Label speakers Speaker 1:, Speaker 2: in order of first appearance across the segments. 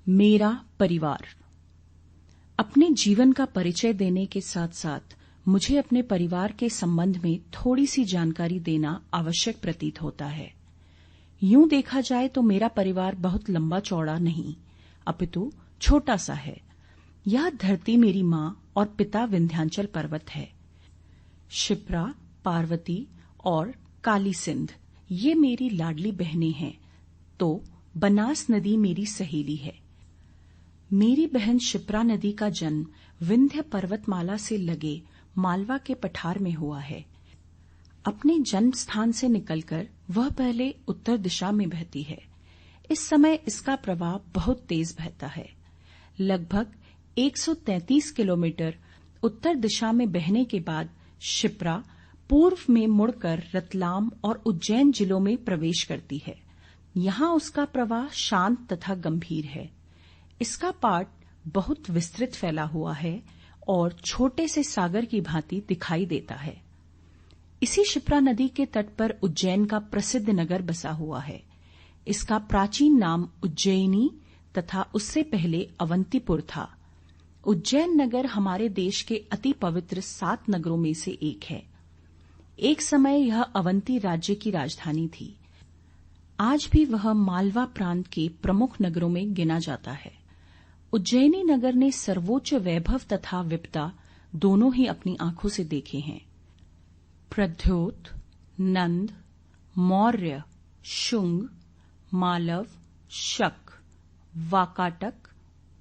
Speaker 1: मेरा परिवार। अपने जीवन का परिचय देने के साथ साथ मुझे अपने परिवार के संबंध में थोड़ी सी जानकारी देना आवश्यक प्रतीत होता है। यूं देखा जाए तो मेरा परिवार बहुत लंबा चौड़ा नहीं, अपितु छोटा सा है। यह धरती मेरी मां और पिता विंध्याचल पर्वत है। शिप्रा, पार्वती और काली सिंध ये मेरी लाडली बहनें हैं, तो बनास नदी मेरी सहेली है। मेरी बहन शिप्रा नदी का जन्म विंध्य पर्वतमाला से लगे मालवा के पठार में हुआ है। अपने जन्म स्थान से निकलकर वह पहले उत्तर दिशा में बहती है। इस समय इसका प्रवाह बहुत तेज बहता है। लगभग 133 किलोमीटर उत्तर दिशा में बहने के बाद शिप्रा पूर्व में मुड़कर रतलाम और उज्जैन जिलों में प्रवेश करती है। यहाँ उसका प्रवाह शांत तथा गंभीर है। इसका पाट बहुत विस्तृत फैला हुआ है और छोटे से सागर की भांति दिखाई देता है। इसी शिप्रा नदी के तट पर उज्जैन का प्रसिद्ध नगर बसा हुआ है। इसका प्राचीन नाम उज्जैनी तथा उससे पहले अवंतीपुर था। उज्जैन नगर हमारे देश के अति पवित्र 7 नगरों में से एक है। एक समय यह अवंती राज्य की राजधानी थी। आज भी वह मालवा प्रांत के प्रमुख नगरों में गिना जाता है। उज्जैनी नगर ने सर्वोच्च वैभव तथा विपदा दोनों ही अपनी आंखों से देखे हैं। प्रद्योत, नंद, मौर्य, शुंग, मालव, शक, वाकाटक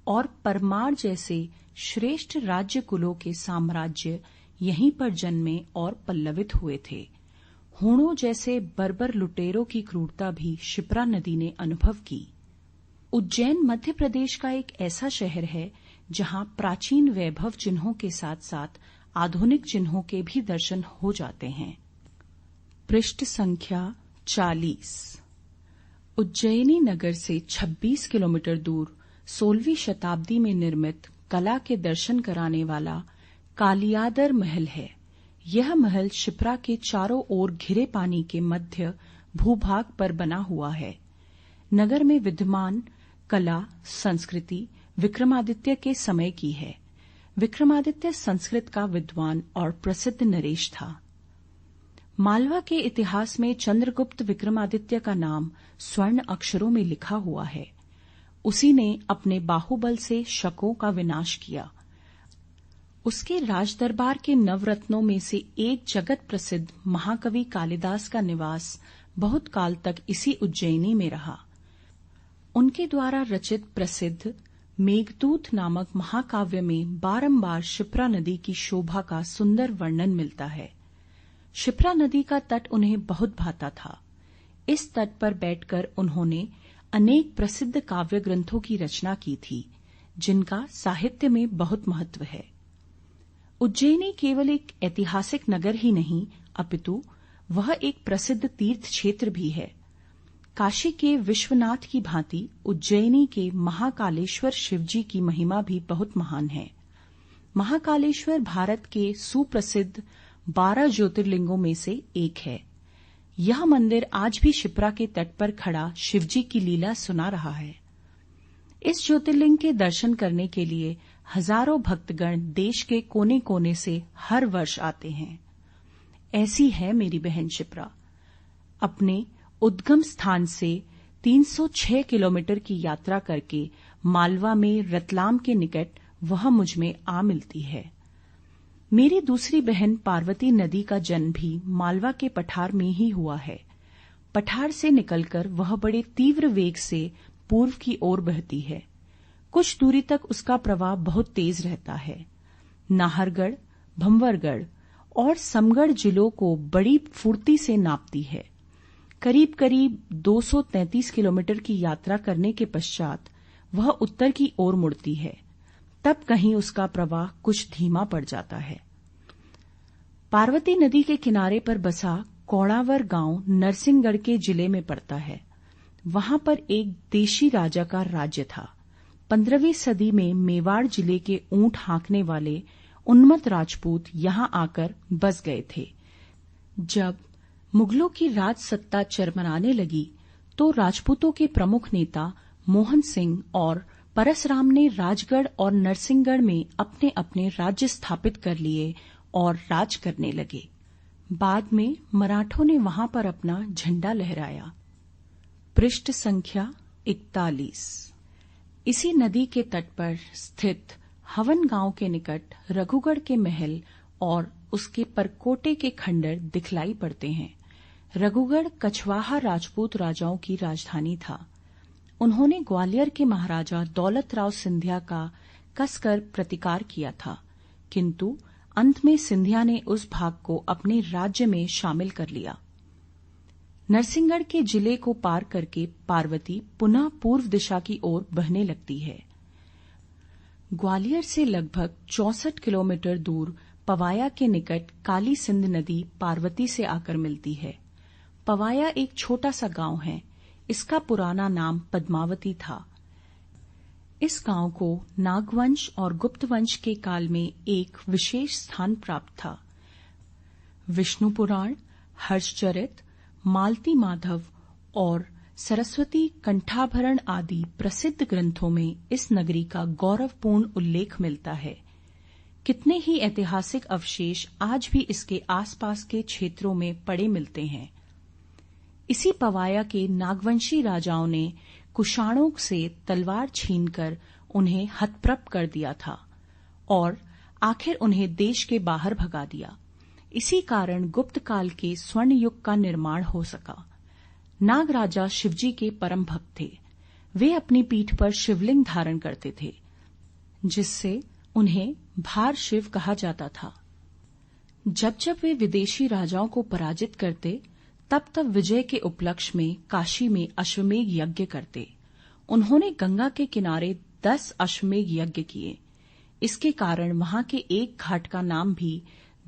Speaker 1: और परमार जैसे श्रेष्ठ राज्य कुलों के साम्राज्य यहीं पर जन्मे और पल्लवित हुए थे। हूणों जैसे बर्बर लुटेरों की क्रूरता भी शिप्रा नदी ने अनुभव की। उज्जैन मध्य प्रदेश का एक ऐसा शहर है जहां प्राचीन वैभव चिन्हों के साथ साथ आधुनिक चिन्हों के भी दर्शन हो जाते हैं। पृष्ठ संख्या 40। उज्जैनी नगर से 26 किलोमीटर दूर 16वीं शताब्दी में निर्मित कला के दर्शन कराने वाला कालियादर महल है। यह महल शिप्रा के चारों ओर घिरे पानी के मध्य भूभाग पर बना हुआ है। नगर में विद्यमान कला संस्कृति विक्रमादित्य के समय की है। विक्रमादित्य संस्कृत का विद्वान और प्रसिद्ध नरेश था। मालवा के इतिहास में चंद्रगुप्त विक्रमादित्य का नाम स्वर्ण अक्षरों में लिखा हुआ है। उसी ने अपने बाहुबल से शकों का विनाश किया। उसके राजदरबार के नवरत्नों में से एक जगत प्रसिद्ध महाकवि कालिदास का निवास बहुत काल तक इसी उज्जैनी में रहा। उनके द्वारा रचित प्रसिद्ध मेघदूत नामक महाकाव्य में बारंबार शिप्रा नदी की शोभा का सुंदर वर्णन मिलता है। शिप्रा नदी का तट उन्हें बहुत भाता था। इस तट पर बैठकर उन्होंने अनेक प्रसिद्ध काव्य ग्रंथों की रचना की थी, जिनका साहित्य में बहुत महत्व है। उज्जैनी केवल एक ऐतिहासिक नगर ही नहीं, अपितु वह एक प्रसिद्ध तीर्थ क्षेत्र भी है। काशी के विश्वनाथ की भांति उज्जैनी के महाकालेश्वर शिवजी की महिमा भी बहुत महान है। महाकालेश्वर भारत के सुप्रसिद्ध 12 ज्योतिर्लिंगों में से एक है। यह मंदिर आज भी शिप्रा के तट पर खड़ा शिवजी की लीला सुना रहा है। इस ज्योतिर्लिंग के दर्शन करने के लिए हजारों भक्तगण देश के कोने कोने से हर वर्ष आते हैं। ऐसी है मेरी बहन शिप्रा। अपने उद्गम स्थान से 306 किलोमीटर की यात्रा करके मालवा में रतलाम के निकट वह मुझ में आ मिलती है। मेरी दूसरी बहन पार्वती नदी का जन्म भी मालवा के पठार में ही हुआ है। पठार से निकलकर वह बड़े तीव्र वेग से पूर्व की ओर बहती है। कुछ दूरी तक उसका प्रवाह बहुत तेज रहता है। नाहरगढ़, भंवरगढ़ और समगढ़ जिलों को बड़ी फुर्ती से नापती है। करीब करीब 233 किलोमीटर की यात्रा करने के पश्चात वह उत्तर की ओर मुड़ती है। तब कहीं उसका प्रवाह कुछ धीमा पड़ जाता है। पार्वती नदी के किनारे पर बसा कौड़ावर गांव नरसिंहगढ़ के जिले में पड़ता है। वहां पर एक देशी राजा का राज्य था। 15वीं सदी में मेवाड़ जिले के ऊंट हाँकने वाले उन्मत्त राजपूत यहां आकर बस गए थे। जब मुगलों की राज सत्ता चरमराने लगी तो राजपूतों के प्रमुख नेता मोहन सिंह और परसराम ने राजगढ़ और नरसिंहगढ़ में अपने अपने राज्य स्थापित कर लिए और राज करने लगे। बाद में मराठों ने वहां पर अपना झंडा लहराया। पृष्ठ संख्या 41। इसी नदी के तट पर स्थित हवन गांव के निकट रघुगढ़ के महल और उसके परकोटे के खंडर दिखलाई पड़ते हैं। रघुगढ़ कछवाहा राजपूत राजाओं की राजधानी था। उन्होंने ग्वालियर के महाराजा दौलत राव सिंधिया का कसकर प्रतिकार किया था, किंतु अंत में सिंधिया ने उस भाग को अपने राज्य में शामिल कर लिया। नरसिंहगढ़ के जिले को पार करके पार्वती पुनः पूर्व दिशा की ओर बहने लगती है। ग्वालियर से लगभग 64 किलोमीटर दूर पवाया के निकट काली सिंध नदी पार्वती से आकर मिलती है। पवाया एक छोटा सा गांव है। इसका पुराना नाम पद्मावती था। इस गांव को नागवंश और गुप्तवंश के काल में एक विशेष स्थान प्राप्त था। विष्णु पुराण, हर्षचरित, मालती माधव और सरस्वती कंठाभरण आदि प्रसिद्ध ग्रंथों में इस नगरी का गौरवपूर्ण उल्लेख मिलता है। कितने ही ऐतिहासिक अवशेष आज भी इसके आसपास के क्षेत्रों में पड़े मिलते हैं। इसी पवाया के नागवंशी राजाओं ने कुषाणों से तलवार छीनकर उन्हें हतप्रभ कर दिया था और आखिर उन्हें देश के बाहर भगा दिया। इसी कारण गुप्त काल के स्वर्ण युग का निर्माण हो सका। नाग राजा शिवजी के परम भक्त थे। वे अपनी पीठ पर शिवलिंग धारण करते थे, जिससे उन्हें भार शिव कहा जाता था। जब जब वे विदेशी राजाओं को पराजित करते, तब तब विजय के उपलक्ष्य में काशी में अश्वमेध यज्ञ करते। उन्होंने गंगा के किनारे 10 अश्वमेध यज्ञ किए। इसके कारण वहां के एक घाट का नाम भी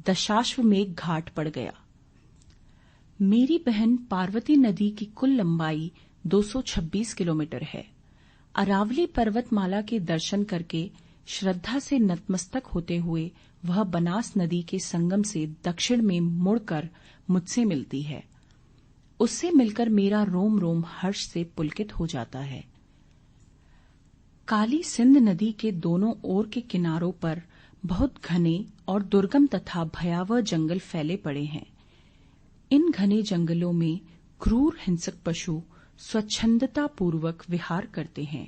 Speaker 1: दशाश्वमेध घाट पड़ गया। मेरी बहन पार्वती नदी की कुल लंबाई 226 किलोमीटर है। अरावली पर्वतमाला के दर्शन करके श्रद्धा से नतमस्तक होते हुए वह बनास नदी के संगम से दक्षिण में मुड़कर मुझसे मिलती है। उससे मिलकर मेरा रोम रोम हर्ष से पुलकित हो जाता है। काली सिंध नदी के दोनों ओर के किनारों पर बहुत घने और दुर्गम तथा भयावह जंगल फैले पड़े हैं। इन घने जंगलों में क्रूर हिंसक पशु स्वच्छंदता पूर्वक विहार करते हैं।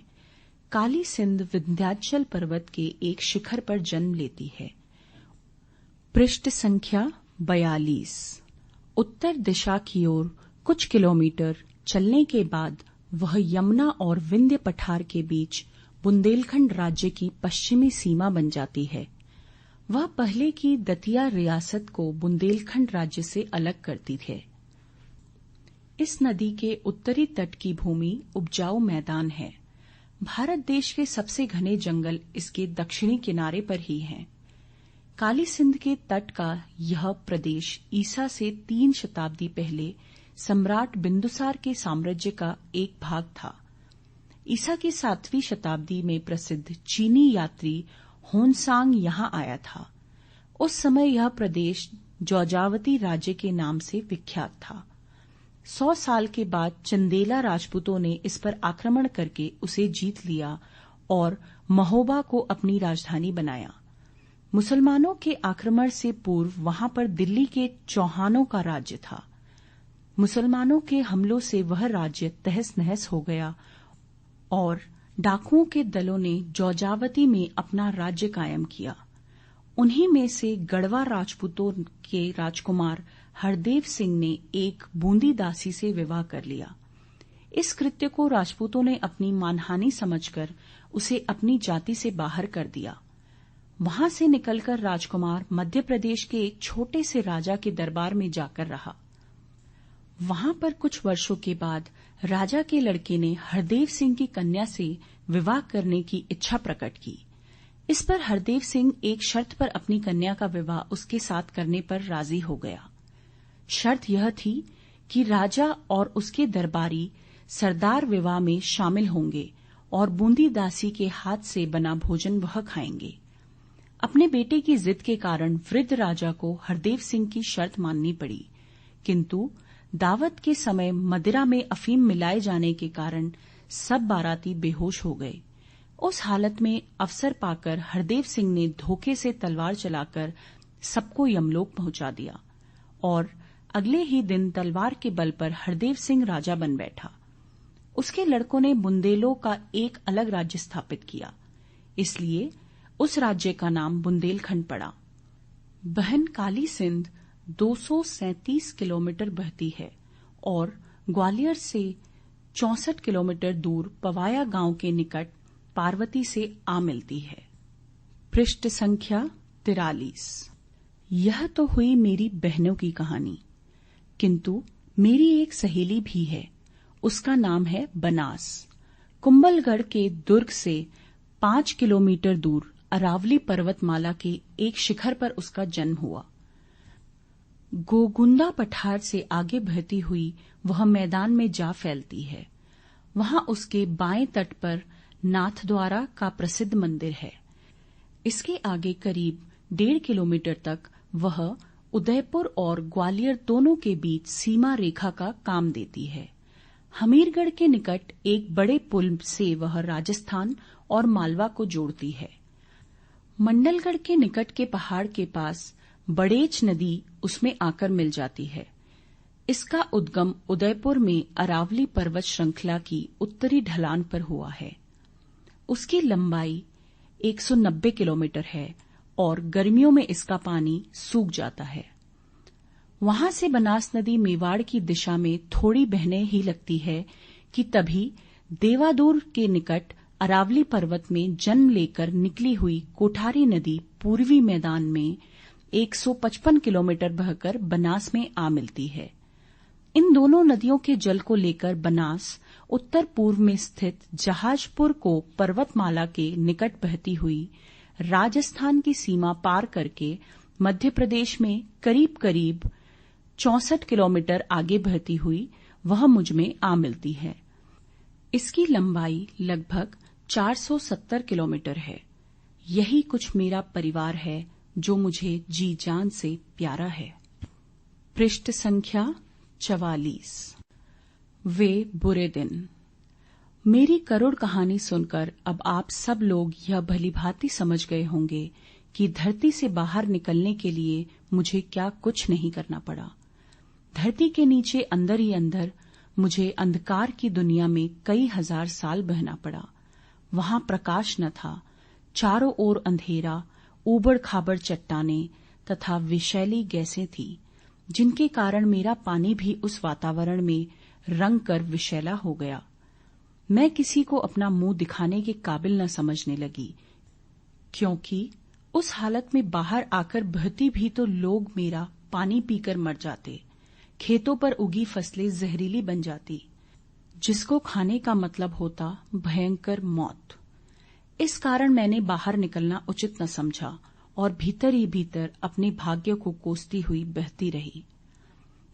Speaker 1: काली सिंध विंध्याचल पर्वत के एक शिखर पर जन्म लेती है। पृष्ठ संख्या 42। उत्तर दिशा की ओर कुछ किलोमीटर चलने के बाद वह यमुना और विंध्य पठार के बीच बुंदेलखंड राज्य की पश्चिमी सीमा बन जाती है। वह पहले की दतिया रियासत को बुंदेलखंड राज्य से अलग करती है। इस नदी के उत्तरी तट की भूमि उपजाऊ मैदान है। भारत देश के सबसे घने जंगल इसके दक्षिणी किनारे पर ही हैं। काली सिंध के तट का यह प्रदेश ईसा से 3 शताब्दी पहले सम्राट बिंदुसार के साम्राज्य का एक भाग था। ईसा की 7वीं शताब्दी में प्रसिद्ध चीनी यात्री होनसांग यहां आया था। उस समय यह प्रदेश जौजावती राज्य के नाम से विख्यात था। 100 साल के बाद चंदेला राजपूतों ने इस पर आक्रमण करके उसे जीत लिया और महोबा को अपनी राजधानी बनाया। मुसलमानों के आक्रमण से पूर्व वहां पर दिल्ली के चौहानों का राज्य था। मुसलमानों के हमलों से वह राज्य तहस नहस हो गया और डाकुओं के दलों ने जौजावती में अपना राज्य कायम किया। उन्हीं में से गढ़वा राजपूतों के राजकुमार हरदेव सिंह ने एक बूंदी दासी से विवाह कर लिया। इस कृत्य को राजपूतों ने अपनी मानहानि समझकर उसे अपनी जाति से बाहर कर दिया। वहां से निकलकर राजकुमार मध्य प्रदेश के एक छोटे से राजा के दरबार में जाकर रहा। वहां पर कुछ वर्षों के बाद राजा के लड़के ने हरदेव सिंह की कन्या से विवाह करने की इच्छा प्रकट की। इस पर हरदेव सिंह एक शर्त पर अपनी कन्या का विवाह उसके साथ करने पर राजी हो गया। शर्त यह थी कि राजा और उसके दरबारी सरदार विवाह में शामिल होंगे और बूंदी दासी के हाथ से बना भोजन वह खाएंगे। अपने बेटे की जिद के कारण वृद्ध राजा को हरदेव सिंह की शर्त माननी पड़ी, किंतु दावत के समय मदिरा में अफीम मिलाए जाने के कारण सब बाराती बेहोश हो गए। उस हालत में अवसर पाकर हरदेव सिंह ने धोखे से तलवार चलाकर सबको यमलोक पहुंचा दिया और अगले ही दिन तलवार के बल पर हरदेव सिंह राजा बन बैठा। उसके लड़कों ने बुंदेलों का एक अलग राज्य स्थापित किया, इसलिए उस राज्य का नाम बुंदेलखंड पड़ा। बहन काली सिंध 237 किलोमीटर बहती है और ग्वालियर से 64 किलोमीटर दूर पवाया गांव के निकट पार्वती से आ मिलती है। पृष्ठ संख्या 43। यह तो हुई मेरी बहनों की कहानी, किंतु मेरी एक सहेली भी है। उसका नाम है बनास। कुंभलगढ़ के दुर्ग से 5 किलोमीटर दूर अरावली पर्वतमाला के एक शिखर पर उसका जन्म हुआ। गोगुंदा पठार से आगे बहती हुई वह मैदान में जा फैलती है। वहां उसके बाएं तट पर नाथद्वारा का प्रसिद्ध मंदिर है। इसके आगे करीब 1.5 किलोमीटर तक वह उदयपुर और ग्वालियर दोनों के बीच सीमा रेखा का काम देती है। हमीरगढ़ के निकट एक बड़े पुल से वह राजस्थान और मालवा को जोड़ती है। मंडलगढ़ के निकट के पहाड़ के पास बड़ेच नदी उसमें आकर मिल जाती है। इसका उद्गम उदयपुर में अरावली पर्वत श्रृंखला की उत्तरी ढलान पर हुआ है। उसकी लंबाई 190 किलोमीटर है और गर्मियों में इसका पानी सूख जाता है। वहां से बनास नदी मेवाड़ की दिशा में थोड़ी बहने ही लगती है कि तभी देवादूर के निकट अरावली पर्वत में जन्म लेकर निकली हुई कोठारी नदी पूर्वी मैदान में 155 किलोमीटर बहकर बनास में आ मिलती है। इन दोनों नदियों के जल को लेकर बनास उत्तर पूर्व में स्थित जहाजपुर को पर्वतमाला के निकट बहती हुई राजस्थान की सीमा पार करके मध्य प्रदेश में करीब करीब 64 किलोमीटर आगे बहती हुई वह मुझ में आ मिलती है। इसकी लंबाई लगभग 470 किलोमीटर है। यही कुछ मेरा परिवार है जो मुझे जी जान से प्यारा है। पृष्ठ संख्या 44। वे बुरे दिन। मेरी करुण कहानी सुनकर अब आप सब लोग यह भलीभांति समझ गए होंगे कि धरती से बाहर निकलने के लिए मुझे क्या कुछ नहीं करना पड़ा। धरती के नीचे अंदर ही अंदर मुझे अंधकार की दुनिया में कई हजार साल बहना पड़ा। वहां प्रकाश न था, चारों ओर अंधेरा, ऊबड़ खाबड़ चट्टानें तथा विषैली गैसें थी, जिनके कारण मेरा पानी भी उस वातावरण में रंग कर विषैला हो गया। मैं किसी को अपना मुंह दिखाने के काबिल न समझने लगी, क्योंकि उस हालत में बाहर आकर बहती भी तो लोग मेरा पानी पीकर मर जाते। खेतों पर उगी फसलें जहरीली बन जाती, जिसको खाने का मतलब होता भयंकर मौत। इस कारण मैंने बाहर निकलना उचित न समझा और भीतर ही भीतर अपने भाग्य को कोसती हुई बहती रही।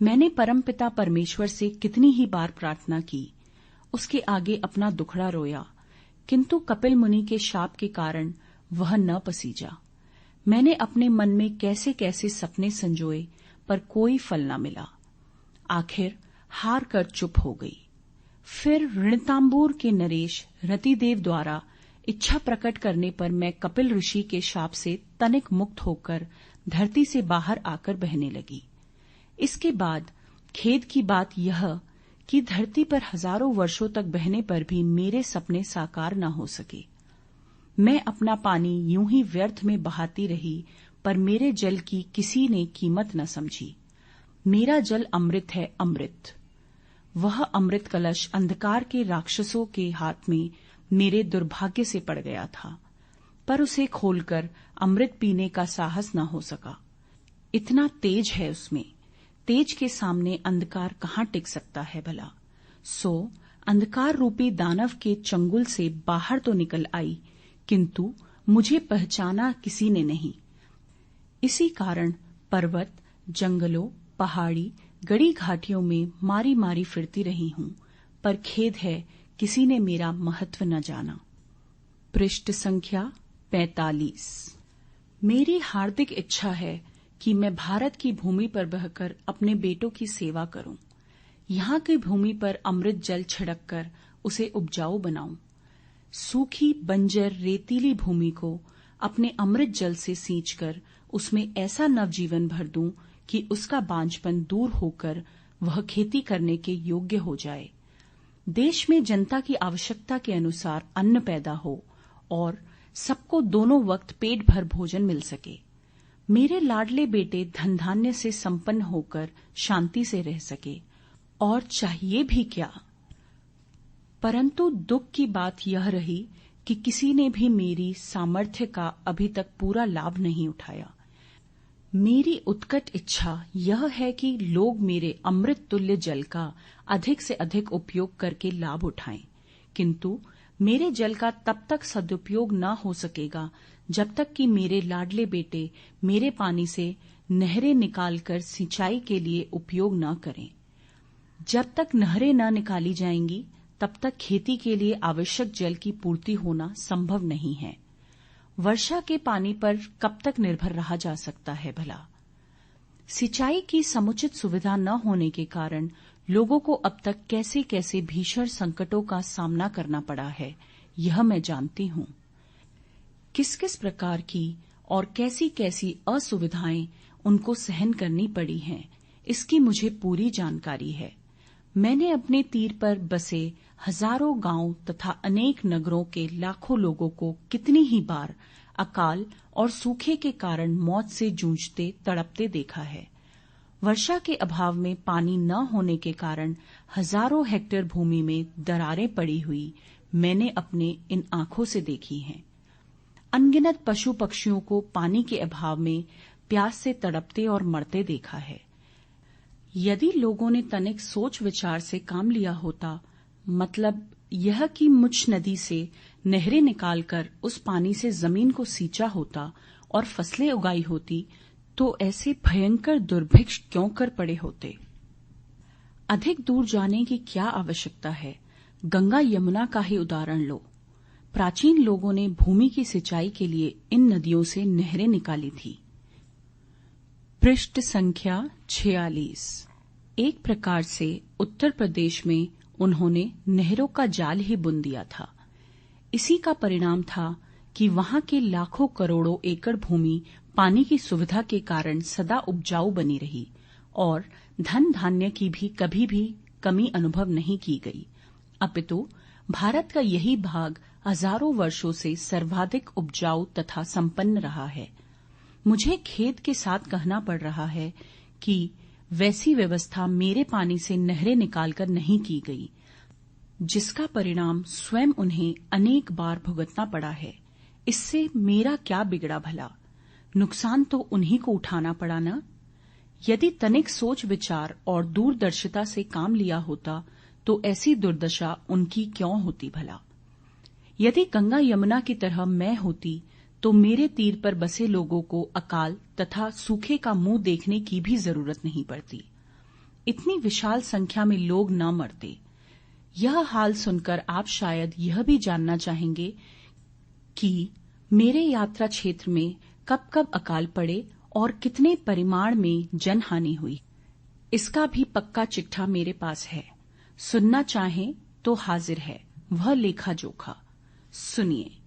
Speaker 1: मैंने परमपिता परमेश्वर से कितनी ही बार प्रार्थना की, उसके आगे अपना दुखड़ा रोया, किंतु कपिल मुनि के शाप के कारण वह न पसीजा। मैंने अपने मन में कैसे कैसे सपने संजोए, पर कोई फल न मिला। आखिर हार कर चुप हो गई। फिर ऋणतांबूर के नरेश रतिदेव द्वारा इच्छा प्रकट करने पर मैं कपिल ऋषि के शाप से तनिक मुक्त होकर धरती से बाहर आकर बहने लगी। इसके बाद खेद की बात यह कि धरती पर हजारों वर्षों तक बहने पर भी मेरे सपने साकार न हो सके। मैं अपना पानी यूं ही व्यर्थ में बहाती रही, पर मेरे जल की किसी ने कीमत न समझी। मेरा जल अमृत है, अमृत। वह अमृत कलश अंधकार के राक्षसों के हाथ में मेरे दुर्भाग्य से पड़ गया था, पर उसे खोलकर अमृत पीने का साहस न हो सका। इतना तेज है उसमें, तेज के सामने अंधकार कहाँ टिक सकता है भला। सो अंधकार रूपी दानव के चंगुल से बाहर तो निकल आई, किंतु मुझे पहचाना किसी ने नहीं। इसी कारण पर्वत, जंगलों, पहाड़ी, गड़ी घाटियों में मारी मारी फिरती रही हूं, पर खेद है किसी ने मेरा महत्व न जाना। पृष्ठ संख्या 45। मेरी हार्दिक इच्छा है कि मैं भारत की भूमि पर बहकर अपने बेटों की सेवा करूं, यहाँ की भूमि पर अमृत जल छिड़क कर उसे उपजाऊ बनाऊं। सूखी बंजर रेतीली भूमि को अपने अमृत जल से सींचकर उसमें ऐसा नवजीवन भर दूं कि उसका बांझपन दूर होकर वह खेती करने के योग्य हो जाए। देश में जनता की आवश्यकता के अनुसार अन्न पैदा हो और सबको दोनों वक्त पेट भर भोजन मिल सके। मेरे लाडले बेटे धन धान्य से संपन्न होकर शांति से रह सके, और चाहिए भी क्या। परंतु दुख की बात यह रही कि किसी ने भी मेरी सामर्थ्य का अभी तक पूरा लाभ नहीं उठाया। मेरी उत्कट इच्छा यह है कि लोग मेरे अमृत तुल्य जल का अधिक से अधिक उपयोग करके लाभ उठाएं, किंतु मेरे जल का तब तक सदुपयोग न हो सकेगा जब तक कि मेरे लाडले बेटे मेरे पानी से नहरें निकालकर सिंचाई के लिए उपयोग न करें। जब तक नहरें न निकाली जाएंगी तब तक खेती के लिए आवश्यक जल की पूर्ति होना संभव नहीं है। वर्षा के पानी पर कब तक निर्भर रहा जा सकता है भला। सिंचाई की समुचित सुविधा न होने के कारण लोगों को अब तक कैसे कैसे भीषण संकटों का सामना करना पड़ा है, यह मैं जानती हूं। किस किस प्रकार की और कैसी कैसी असुविधाएं उनको सहन करनी पड़ी हैं, इसकी मुझे पूरी जानकारी है। मैंने अपने तीर पर बसे हजारों गांव तथा अनेक नगरों के लाखों लोगों को कितनी ही बार अकाल और सूखे के कारण मौत से जूझते तड़पते देखा है। वर्षा के अभाव में पानी न होने के कारण हजारों हेक्टेयर भूमि में दरारें पड़ी हुई मैंने अपने इन आंखों से देखी हैं। अनगिनत पशु पक्षियों को पानी के अभाव में प्यास से तड़पते और मरते देखा है। यदि लोगों ने तनिक सोच विचार से काम लिया होता, मतलब यह कि मुझ नदी से नहरें निकालकर उस पानी से जमीन को सींचा होता और फसलें उगाई होती, तो ऐसे भयंकर दुर्भिक्ष क्यों कर पड़े होते। अधिक दूर जाने की क्या आवश्यकता है, गंगा यमुना का ही उदाहरण लो। प्राचीन लोगों ने भूमि की सिंचाई के लिए इन नदियों से नहरें निकाली थी। पृष्ठ संख्या 46। एक प्रकार से उत्तर प्रदेश में उन्होंने नहरों का जाल ही बुन दिया था। इसी का परिणाम था कि वहां के लाखों करोड़ों एकड़ भूमि पानी की सुविधा के कारण सदा उपजाऊ बनी रही और धन धान्य की भी कभी भी कमी अनुभव नहीं की गई। अपितु भारत का यही भाग हजारों वर्षों से सर्वाधिक उपजाऊ तथा संपन्न रहा है। मुझे खेद के साथ कहना पड़ रहा है कि वैसी व्यवस्था मेरे पानी से नहरें निकालकर नहीं की गई, जिसका परिणाम स्वयं उन्हें अनेक बार भुगतना पड़ा है। इससे मेरा क्या बिगड़ा भला, नुकसान तो उन्हीं को उठाना पड़ा ना। यदि तनिक सोच विचार और दूरदर्शिता से काम लिया होता तो ऐसी दुर्दशा उनकी क्यों होती भला। यदि गंगा यमुना की तरह मैं होती तो मेरे तीर पर बसे लोगों को अकाल तथा सूखे का मुंह देखने की भी जरूरत नहीं पड़ती। इतनी विशाल संख्या में लोग न मरते। यह हाल सुनकर आप शायद यह भी जानना चाहेंगे कि मेरे यात्रा क्षेत्र में कब कब अकाल पड़े और कितने परिमाण में जनहानि हुई। इसका भी पक्का चिट्ठा मेरे पास है। सुनना चाहें तो हाजिर है वह लेखा जोखा। सुनिए।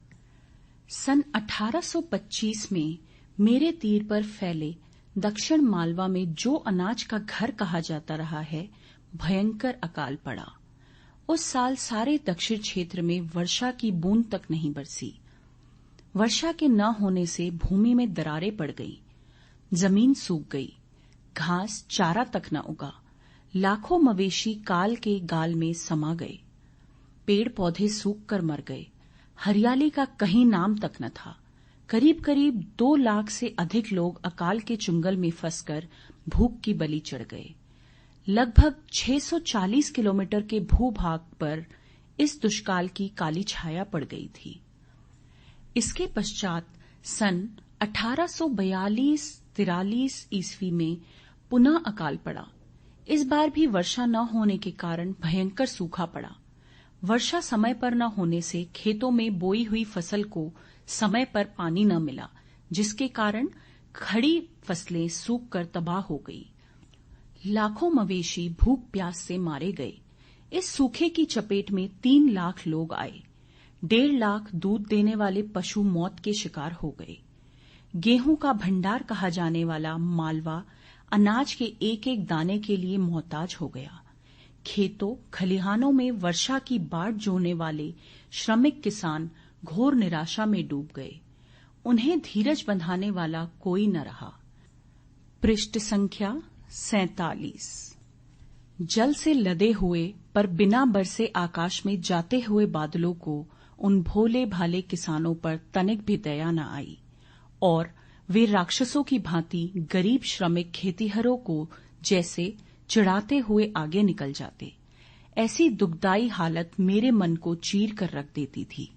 Speaker 1: सन 1825 में मेरे तीर पर फैले दक्षिण मालवा में जो अनाज का घर कहा जाता रहा है, भयंकर अकाल पड़ा। उस साल सारे दक्षिण क्षेत्र में वर्षा की बूंद तक नहीं बरसी। वर्षा के न होने से भूमि में दरारें पड़ गई, जमीन सूख गई, घास चारा तक न उगा, लाखों मवेशी काल के गाल में समा गए, पेड़ पौधे सूख कर मर गए, हरियाली का कहीं नाम तक न था। करीब करीब 2 लाख से अधिक लोग अकाल के चुंगल में फंसकर भूख की बलि चढ़ गए। लगभग 640 किलोमीटर के भूभाग पर इस दुष्काल की काली छाया पड़ गई थी। इसके पश्चात सन 1842-43 ईस्वी में पुनः अकाल पड़ा। इस बार भी वर्षा न होने के कारण भयंकर सूखा पड़ा। वर्षा समय पर न होने से खेतों में बोई हुई फसल को समय पर पानी न मिला, जिसके कारण खड़ी फसलें सूख कर तबाह हो गई। लाखों मवेशी भूख प्यास से मारे गए। इस सूखे की चपेट में 3 लाख लोग आए। 1.5 लाख दूध देने वाले पशु मौत के शिकार हो गए। गेहूं का भंडार कहा जाने वाला मालवा अनाज के एक एक दाने के लिए मोहताज हो गया। खेतों खलिहानों में वर्षा की बाट जोड़ने वाले श्रमिक किसान घोर निराशा में डूब गए। उन्हें धीरज बंधाने वाला कोई न रहा। पृष्ठ संख्या 47। जल से लदे हुए पर बिना बरसे आकाश में जाते हुए बादलों को उन भोले भाले किसानों पर तनिक भी दया न आई और वे राक्षसों की भांति गरीब श्रमिक खेतीहरों को जैसे चिढ़ाते हुए आगे निकल जाते। ऐसी दुखदाई हालत मेरे मन को चीर कर रख देती थी।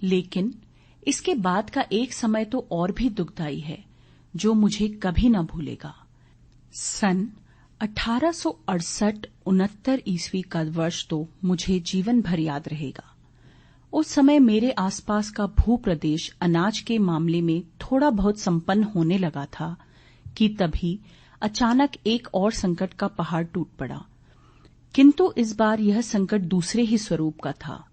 Speaker 1: लेकिन इसके बाद का एक समय तो और भी दुखदाई है, जो मुझे कभी न भूलेगा। सन 1868-69 ईस्वी का वर्ष तो मुझे जीवन भर याद रहेगा। उस समय मेरे आसपास का भूप्रदेश अनाज के मामले में थोड़ा बहुत संपन्न होने लगा था कि तभी अचानक एक और संकट का पहाड़ टूट पड़ा। किंतु इस बार यह संकट दूसरे ही स्वरूप का था।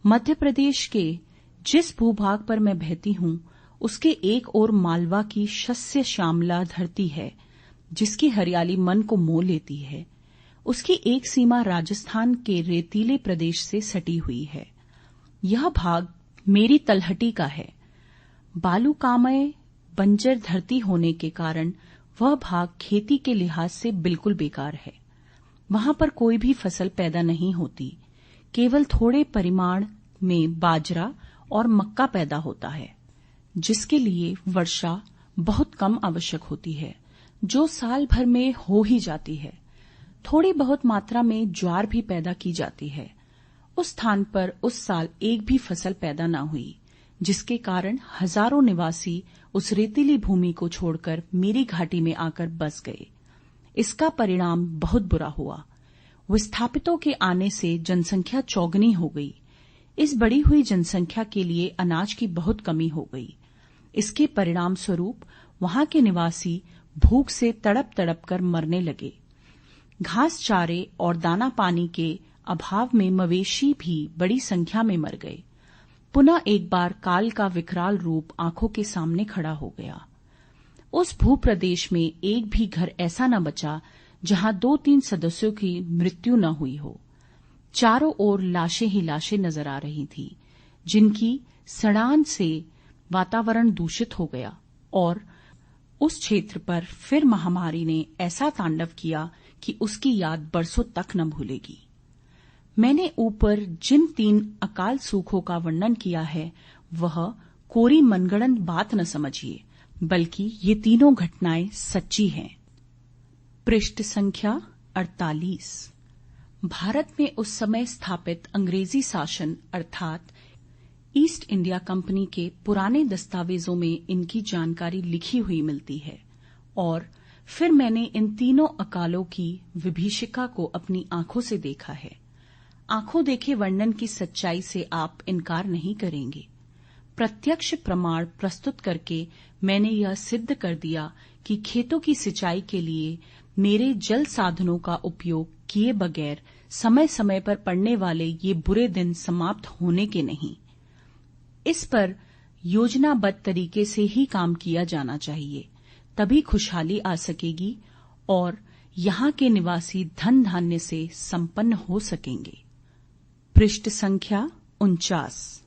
Speaker 1: मध्य प्रदेश के जिस भूभाग पर मैं बहती हूं, उसके एक ओर मालवा की शस्य श्यामला धरती है, जिसकी हरियाली मन को मोह लेती है। उसकी एक सीमा राजस्थान के रेतीले प्रदेश से सटी हुई है। यह भाग मेरी तलहटी का है। बालुकामय बंजर धरती होने के कारण वह भाग खेती के लिहाज से बिल्कुल बेकार है। वहां पर कोई भी फसल पैदा नहीं होती, केवल थोड़े परिमाण में बाजरा और मक्का पैदा होता है, जिसके लिए वर्षा बहुत कम आवश्यक होती है, जो साल भर में हो ही जाती है। थोड़ी बहुत मात्रा में ज्वार भी पैदा की जाती है। उस स्थान पर उस साल एक भी फसल पैदा न हुई, जिसके कारण हजारों निवासी उस रेतीली भूमि को छोड़कर मेरी घाटी में आकर बस गए। इसका परिणाम बहुत बुरा हुआ। विस्थापितों के आने से जनसंख्या चौगुनी हो गई। इस बढ़ी हुई जनसंख्या के लिए अनाज की बहुत कमी हो गई। इसके परिणाम स्वरूप वहां के निवासी भूख से तड़प तड़प कर मरने लगे। घास चारे और दाना पानी के अभाव में मवेशी भी बड़ी संख्या में मर गए। पुनः एक बार काल का विकराल रूप आंखों के सामने खड़ा हो गया। उस भूप्रदेश में एक भी घर ऐसा न बचा जहां 2-3 सदस्यों की मृत्यु न हुई हो। चारों ओर लाशें ही लाशें नजर आ रही थीं, जिनकी सड़ान से वातावरण दूषित हो गया और उस क्षेत्र पर फिर महामारी ने ऐसा तांडव किया कि उसकी याद बरसों तक न भूलेगी। मैंने ऊपर जिन 3 अकाल सूखों का वर्णन किया है, वह कोरी मनगढ़ंत बात न समझिए, बल्कि ये तीनों घटनाएं सच्ची हैं। पृष्ठ संख्या 48। भारत में उस समय स्थापित अंग्रेजी शासन अर्थात ईस्ट इंडिया कंपनी के पुराने दस्तावेजों में इनकी जानकारी लिखी हुई मिलती है और फिर मैंने इन तीनों अकालों की विभीषिका को अपनी आंखों से देखा है। आंखों देखे वर्णन की सच्चाई से आप इनकार नहीं करेंगे। प्रत्यक्ष प्रमाण प्रस्तुत करके मैंने यह सिद्ध कर दिया कि खेतों की सिंचाई के लिए मेरे जल साधनों का उपयोग किए बगैर समय समय पर पड़ने वाले ये बुरे दिन समाप्त होने के नहीं। इस पर योजनाबद्ध तरीके से ही काम किया जाना चाहिए, तभी खुशहाली आ सकेगी और यहाँ के निवासी धन धान्य से संपन्न हो सकेंगे। पृष्ठ संख्या 49।